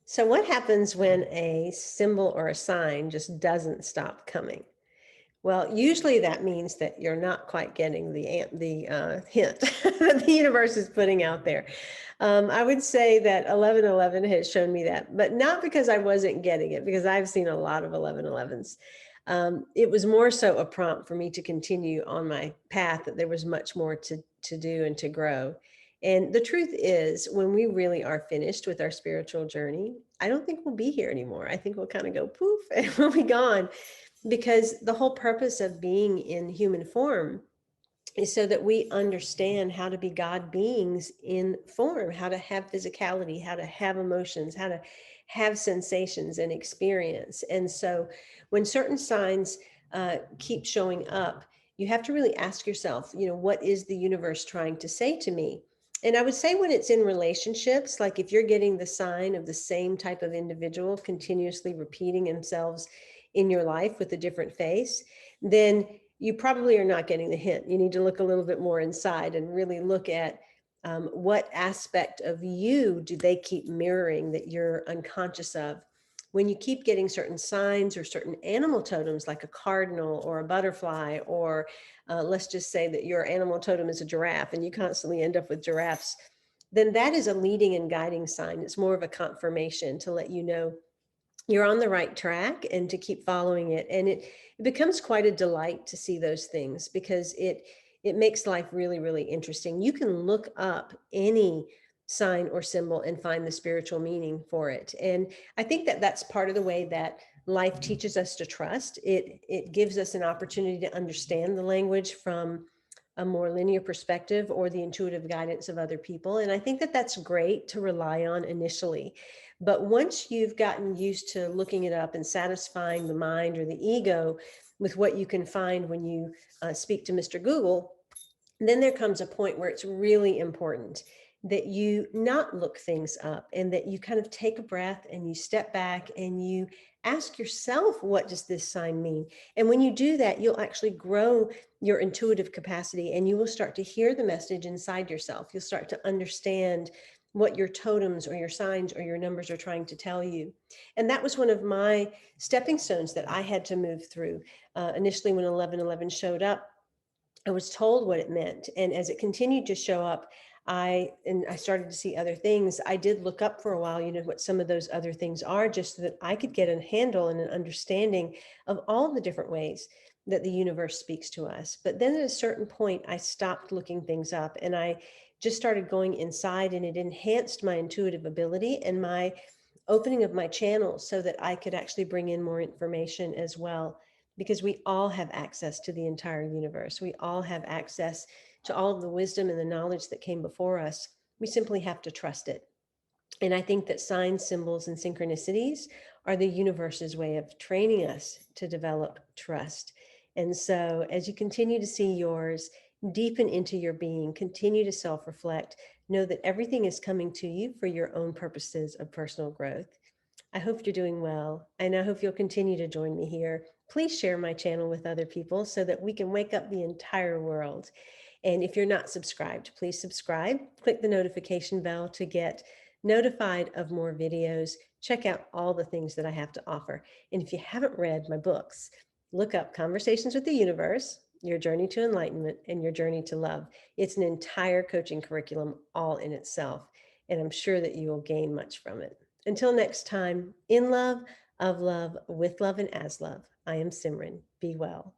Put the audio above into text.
So what happens when a symbol or a sign just doesn't stop coming? Well, usually that means that you're not quite getting the hint that the universe is putting out there. I would say that 1111 has shown me that, but not because I wasn't getting it, because I've seen a lot of 1111s. It was more so a prompt for me to continue on my path, that there was much more to do and to grow. And the truth is, when we really are finished with our spiritual journey, I don't think we'll be here anymore. I think we'll kind of go poof and we'll be gone, because the whole purpose of being in human form is so that we understand how to be God beings in form, how to have physicality, how to have emotions, how to have sensations and experience. And so when certain signs keep showing up, you have to really ask yourself, what is the universe trying to say to me? And I would say when it's in relationships, like if you're getting the sign of the same type of individual continuously repeating themselves in your life with a different face, then you probably are not getting the hint. You need to look a little bit more inside and really look at what aspect of you do they keep mirroring that you're unconscious of. When you keep getting certain signs or certain animal totems, like a cardinal or a butterfly, or let's just say that your animal totem is a giraffe and you constantly end up with giraffes, then that is a leading and guiding sign. It's more of a confirmation to let you know you're on the right track and to keep following it. And it becomes quite a delight to see those things, because it makes life really, really interesting. You can look up any sign or symbol and find the spiritual meaning for it. And I think that that's part of the way that life teaches us to trust. It gives us an opportunity to understand the language from a more linear perspective or the intuitive guidance of other people. And I think that that's great to rely on initially. But once you've gotten used to looking it up and satisfying the mind or the ego with what you can find when you speak to Mr. Google, then there comes a point where it's really important that you not look things up, and that you kind of take a breath and you step back and you ask yourself, what does this sign mean? And when you do that, you'll actually grow your intuitive capacity, and you will start to hear the message inside yourself. You'll start to understand what your totems or your signs or your numbers are trying to tell you. And that was one of my stepping stones that I had to move through. Initially, when 1111 showed up, I was told what it meant. And as it continued to show up, I started to see other things. I did look up for a while, what some of those other things are, just so that I could get a handle and an understanding of all the different ways that the universe speaks to us. But then at a certain point, I stopped looking things up and I just started going inside, and it enhanced my intuitive ability and my opening of my channels so that I could actually bring in more information as well, because we all have access to the entire universe. We all have access to all of the wisdom and the knowledge that came before us. We simply have to trust it. And I think that signs, symbols, and synchronicities are the universe's way of training us to develop trust. And so as you continue to see yours, deepen into your being, continue to self-reflect, know that everything is coming to you for your own purposes of personal growth. I hope you're doing well, and I hope you'll continue to join me here. Please share my channel with other people so that we can wake up the entire world. And if you're not subscribed, please subscribe. Click the notification bell to get notified of more videos. Check out all the things that I have to offer. And if you haven't read my books, look up Conversations with the Universe, Your Journey to Enlightenment, and Your Journey to Love. It's an entire coaching curriculum all in itself, and I'm sure that you will gain much from it. Until next time, in love, of love, with love, and as love, I am Simran. Be well.